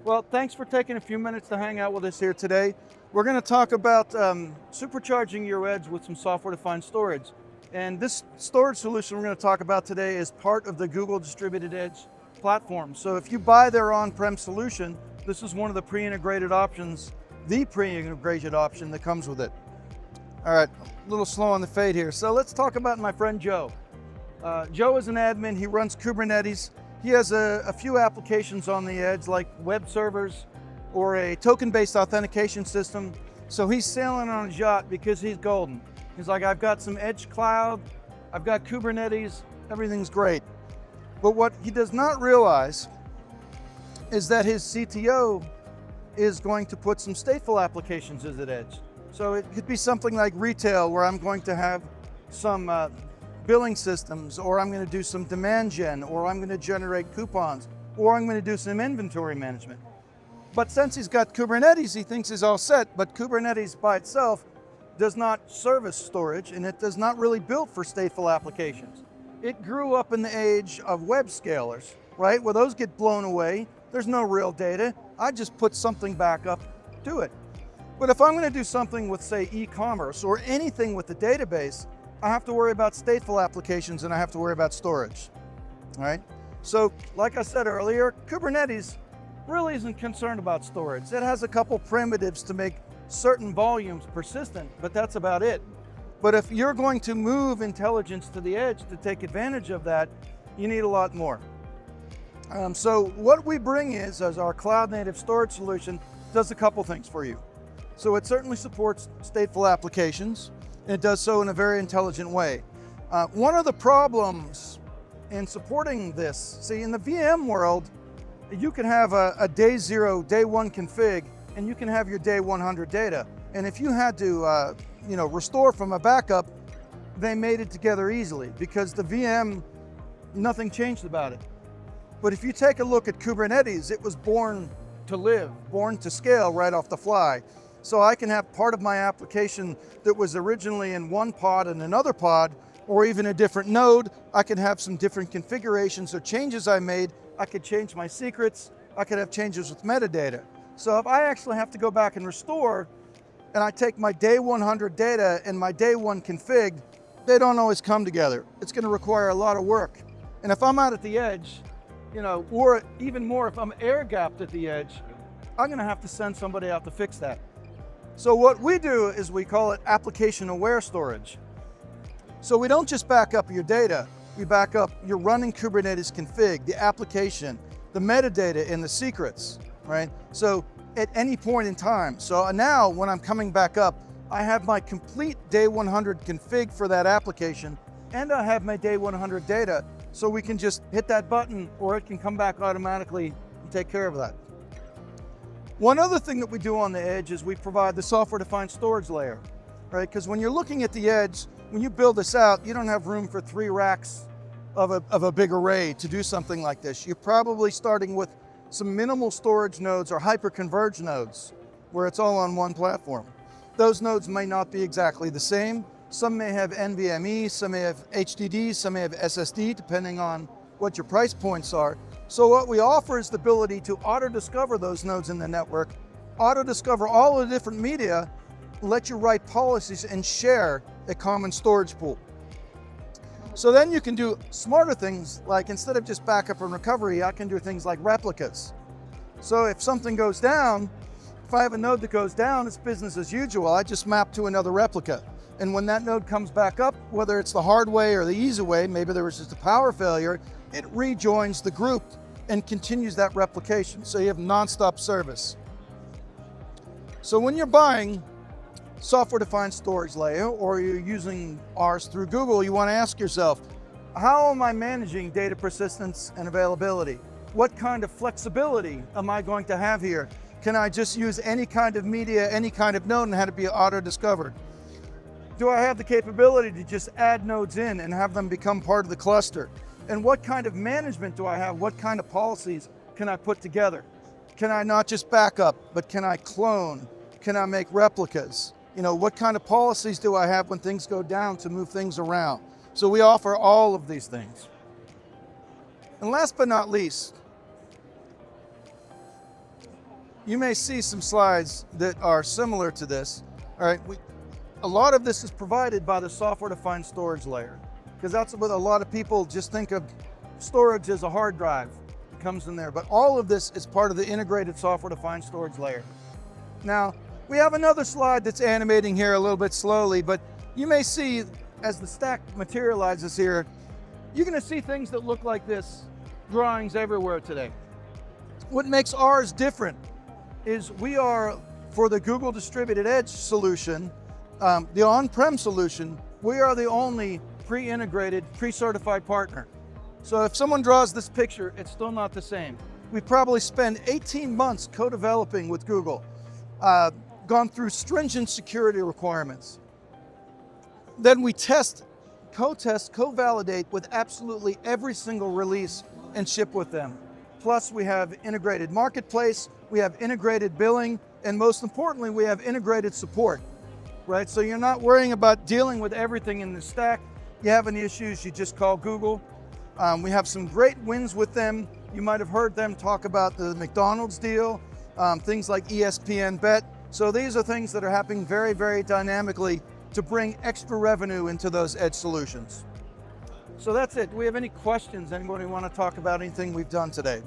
Well, thanks for taking a few minutes to hang out with us here today. We're going to talk about supercharging your edge with some software-defined storage. And this storage solution we're going to talk about today is part of the Google Distributed Edge platform. So if you buy their on-prem solution, this is one of the pre-integrated options, the pre-integrated option that comes with it. All right, a little slow on the fade here. So let's talk about my friend Joe. Joe is an admin, he runs Kubernetes. He has a few applications on the edge like web servers or a token-based authentication system. So he's sailing on a yacht because he's golden. He's like, I've got some edge cloud, I've got Kubernetes, everything's great. But what he does not realize is that his CTO is going to put some stateful applications as an edge. So it could be something like retail where I'm going to have some billing systems, or I'm going to do some demand gen, or I'm going to generate coupons, or I'm going to do some inventory management. But since he's got Kubernetes, he thinks he's all set, but Kubernetes by itself does not service storage, and it does not really build for stateful applications. It grew up in the age of web scalers, right? Where those get blown away, there's no real data. I just put something back up to it. But if I'm going to do something with, say, e-commerce or anything with the database, I have to worry about stateful applications and I have to worry about storage, all right? So, like I said earlier, Kubernetes really isn't concerned about storage. It has a couple primitives to make certain volumes persistent, but that's about it. But if you're going to move intelligence to the edge to take advantage of that, you need a lot more. So what we bring is, as our cloud-native storage solution, does a couple things for you. So it certainly supports stateful applications, and it does so in a very intelligent way. One of the problems in supporting this, see, in the VM world, you can have a day 0, day 1 config, and you can have your day 100 data. And if you had to restore from a backup, they made it together easily because the VM, nothing changed about it. But if you take a look at Kubernetes, it was born to live, born to scale right off the fly. So I can have part of my application that was originally in one pod and another pod, or even a different node. I can have some different configurations or changes I made. I could change my secrets. I could have changes with metadata. So if I actually have to go back and restore, and I take my day 100 data and my day 1 config, they don't always come together. It's going to require a lot of work. And if I'm out at the edge, or even more, if I'm air-gapped at the edge, I'm going to have to send somebody out to fix that. So what we do is we call it application-aware storage. So we don't just back up your data, we back up your running Kubernetes config, the application, the metadata, and the secrets, right? So at any point in time. So now when I'm coming back up, I have my complete day 100 config for that application, and I have my day 100 data, so we can just hit that button or it can come back automatically and take care of that. One other thing that we do on the edge is we provide the software-defined storage layer, right? Because when you're looking at the edge, when you build this out, you don't have room for 3 racks of a big array to do something like this. You're probably starting with some minimal storage nodes or hyper-converged nodes where it's all on one platform. Those nodes may not be exactly the same. Some may have NVMe, some may have HDD, some may have SSD, depending on what your price points are. So what we offer is the ability to auto-discover those nodes in the network, auto-discover all the different media, let you write policies and share a common storage pool. So then you can do smarter things, like instead of just backup and recovery, I can do things like replicas. So if something goes down, if I have a node that goes down, it's business as usual. I just map to another replica. And when that node comes back up, whether it's the hard way or the easy way, maybe there was just a power failure, it rejoins the group and continues that replication. So you have nonstop service. So when you're buying software-defined storage layer, or you're using ours through Google, you want to ask yourself, how am I managing data persistence and availability? What kind of flexibility am I going to have here? Can I just use any kind of media, any kind of node, and have it be auto-discovered? Do I have the capability to just add nodes in and have them become part of the cluster? And what kind of management do I have? What kind of policies can I put together? Can I not just back up, but can I clone? Can I make replicas? What kind of policies do I have when things go down to move things around? So we offer all of these things. And last but not least, you may see some slides that are similar to this. All right, a lot of this is provided by the software-defined storage layer, because that's what a lot of people just think of storage as a hard drive. It comes in there, but all of this is part of the integrated software-defined storage layer. Now, we have another slide that's animating here a little bit slowly, but you may see as the stack materializes here, you're gonna see things that look like this, drawings everywhere today. What makes ours different is we are, for the Google Distributed Edge solution, the on-prem solution, we are the only pre-integrated, pre-certified partner. So if someone draws this picture, it's still not the same. We probably spend 18 months co-developing with Google, gone through stringent security requirements. Then we test, co-test, co-validate with absolutely every single release and ship with them. Plus we have integrated marketplace, we have integrated billing, and most importantly, we have integrated support, right? So you're not worrying about dealing with everything in the stack. You have any issues, you just call Google. We have some great wins with them. You might have heard them talk about the McDonald's deal, things like ESPN Bet. So these are things that are happening very, very dynamically to bring extra revenue into those edge solutions. So that's it. Do we have any questions? Anybody want to talk about anything we've done today?